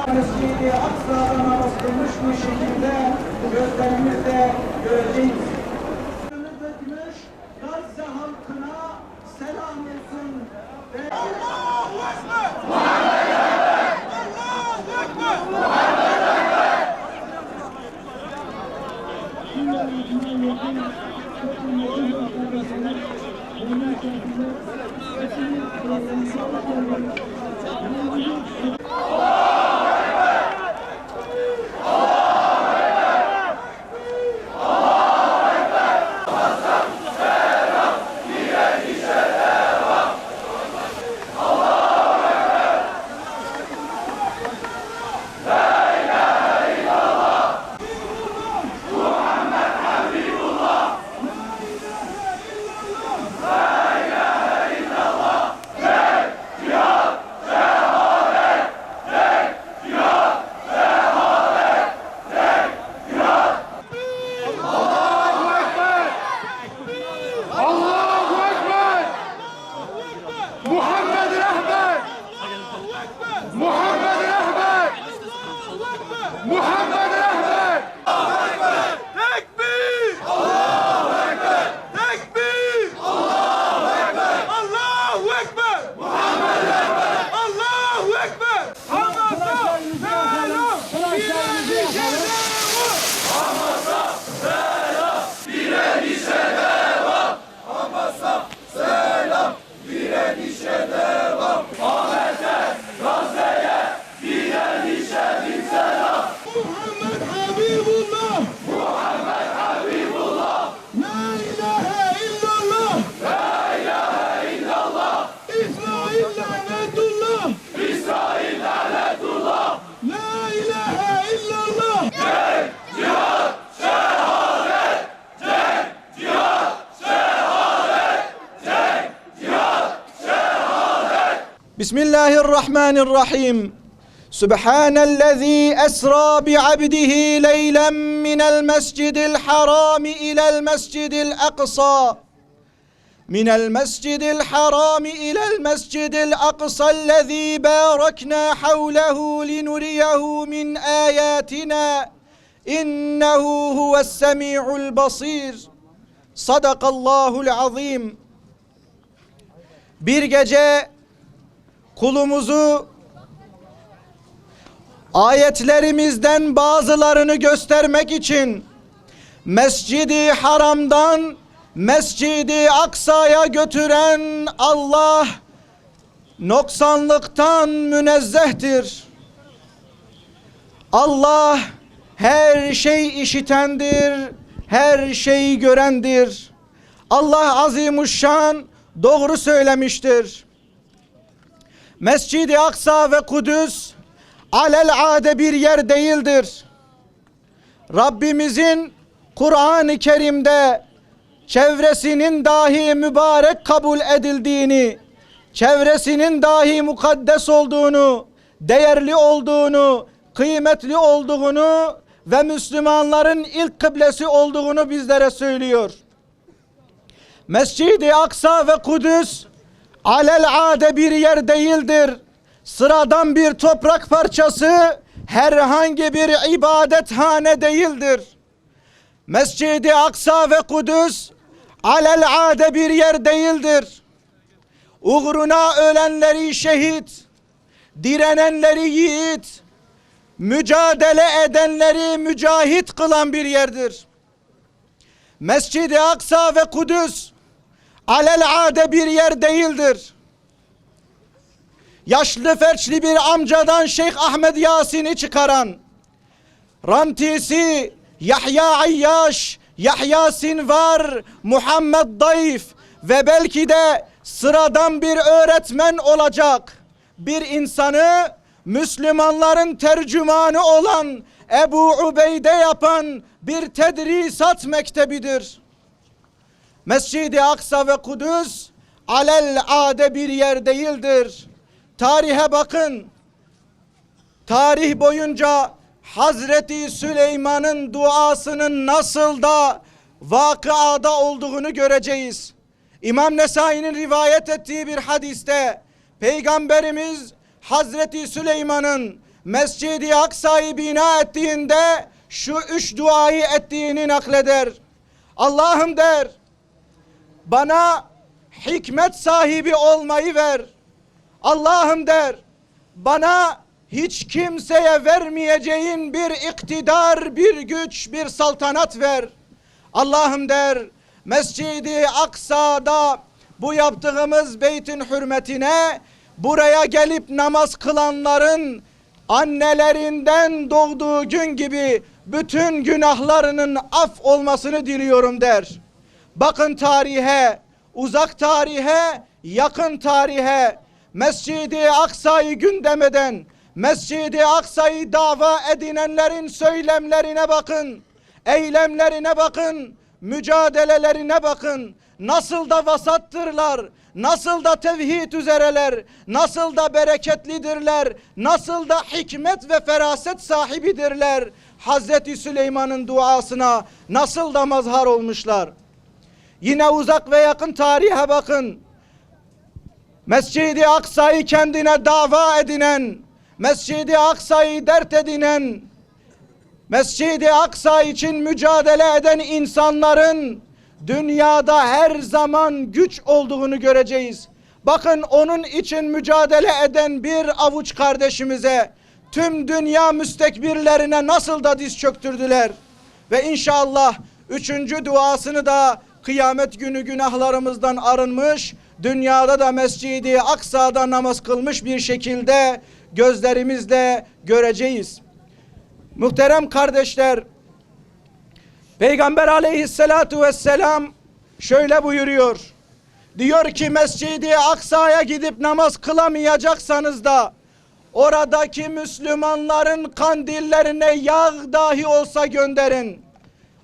Mescid-i Aksa'da namaz kılmış bir şekilde gözlerimizle göreceğiz. Gümüş Gazze halkına selam olsun. Allahu Ekber! Muhammed Ekber! Allahu Ekber! Muhammed Bismillahirrahmanirrahim. Sübhanellezî esrâ bi'abdihi leylen minel mescidil harâmi ilel mescidil aksâ. Minel mescidil harâmi ilel mescidil aksâllezî bâreknâ havlehu linuriyehu min âyâtinâ. İnnehu huves-semî'ul basîr. Sadakallâhul azîm. Bir gece kulumuzu ayetlerimizden bazılarını göstermek için Mescid-i Haram'dan Mescid-i Aksa'ya götüren Allah noksanlıktan münezzehtir. Allah her şey işitendir, her şeyi görendir. Allah azimuşşan doğru söylemiştir. Mescid-i Aksa ve Kudüs alelade bir yer değildir. Rabbimizin Kur'an-ı Kerim'de çevresinin dahi mübarek kabul edildiğini, çevresinin dahi mukaddes olduğunu, değerli olduğunu, kıymetli olduğunu ve Müslümanların ilk kıblesi olduğunu bizlere söylüyor. Mescid-i Aksa ve Kudüs alelade bir yer değildir. Sıradan bir toprak parçası, herhangi bir ibadethane değildir. Mescid-i Aksa ve Kudüs alelade bir yer değildir. Uğruna ölenleri şehit, direnenleri yiğit, mücadele edenleri mücahit kılan bir yerdir. Mescid-i Aksa ve Kudüs alelade bir yer değildir. Yaşlı felçli bir amcadan Şeyh Ahmed Yasin'i çıkaran, rantisi Yahya Ayyaş, Yahya Sinvar, Muhammed Dayf ve belki de sıradan bir öğretmen olacak bir insanı Müslümanların tercümanı olan Ebu Ubeyde yapan bir tedrisat mektebidir. Mescid-i Aksa ve Kudüs alelade bir yer değildir. Tarihe bakın. Tarih boyunca Hazreti Süleyman'ın duasının nasıl da vakıada olduğunu göreceğiz. İmam Nesai'nin rivayet ettiği bir hadiste Peygamberimiz Hazreti Süleyman'ın Mescid-i Aksa'yı bina ettiğinde şu 3 duayı ettiğini nakleder. Allah'ım der, bana hikmet sahibi olmayı ver. Allah'ım der, bana hiç kimseye vermeyeceğin bir iktidar, bir güç, bir saltanat ver. Allah'ım der, Mescid-i Aksa'da bu yaptığımız beytin hürmetine buraya gelip namaz kılanların annelerinden doğduğu gün gibi bütün günahlarının af olmasını diliyorum der. Bakın tarihe, uzak tarihe, yakın tarihe, Mescid-i Aksa'yı gündem eden, Mescid-i Aksa'yı dava edinenlerin söylemlerine bakın, eylemlerine bakın, mücadelelerine bakın. Nasıl da vasattırlar, nasıl da tevhid üzereler, nasıl da bereketlidirler, nasıl da hikmet ve feraset sahibidirler. Hazreti Süleyman'ın duasına nasıl da mazhar olmuşlar. Yine uzak ve yakın tarihe bakın. Mescid-i Aksa'yı kendine dava edinen, Mescid-i Aksa'yı dert edinen, Mescid-i Aksa için mücadele eden insanların dünyada her zaman güç olduğunu göreceğiz. Bakın onun için mücadele eden bir avuç kardeşimize tüm dünya müstekbirlerine nasıl da diz çöktürdüler. Ve inşallah 3. duasını da kıyamet günü günahlarımızdan arınmış, dünyada da Mescid-i Aksa'da namaz kılmış bir şekilde gözlerimizle göreceğiz. Muhterem kardeşler, Peygamber aleyhissalatu vesselam şöyle buyuruyor. Diyor ki Mescid-i Aksa'ya gidip namaz kılamayacaksanız da oradaki Müslümanların kandillerine yağ dahi olsa gönderin.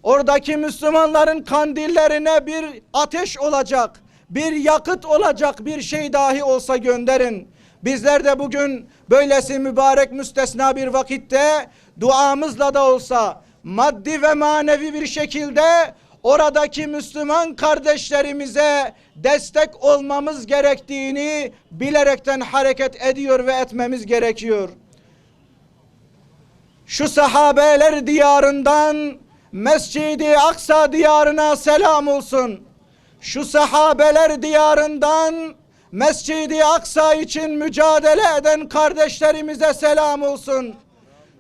Oradaki Müslümanların kandillerine bir ateş olacak, bir yakıt olacak bir şey dahi olsa gönderin. Bizler de bugün böylesi mübarek müstesna bir vakitte duamızla da olsa maddi ve manevi bir şekilde oradaki Müslüman kardeşlerimize destek olmamız gerektiğini bilerekten hareket ediyor ve etmemiz gerekiyor. Şu sahabeler diyarından Mescid-i Aksa diyarına selam olsun. Şu sahabeler diyarından Mescid-i Aksa için mücadele eden kardeşlerimize selam olsun.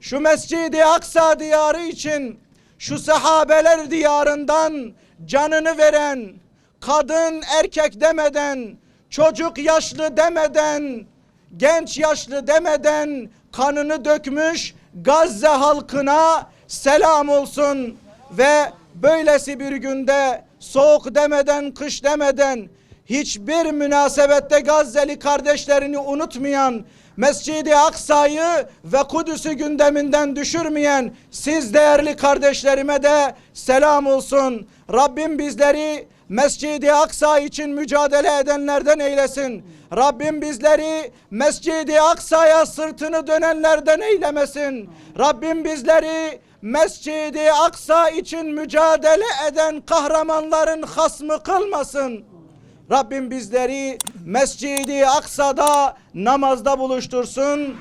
Şu Mescid-i Aksa diyarı için, şu sahabeler diyarından canını veren, kadın erkek demeden, çocuk yaşlı demeden, genç yaşlı demeden kanını dökmüş Gazze halkına selam olsun. Ve böylesi bir günde soğuk demeden, kış demeden, hiçbir münasebette Gazze'li kardeşlerini unutmayan, Mescid-i Aksa'yı ve Kudüs'ü gündeminden düşürmeyen siz değerli kardeşlerime de selam olsun. Rabbim bizleri Mescid-i Aksa için mücadele edenlerden eylesin. Rabbim bizleri Mescid-i Aksa'ya sırtını dönenlerden eylemesin. Rabbim bizleri Mescid-i Aksa için mücadele eden kahramanların hasmı kılmasın. Rabbim bizleri Mescid-i Aksa'da namazda buluştursun.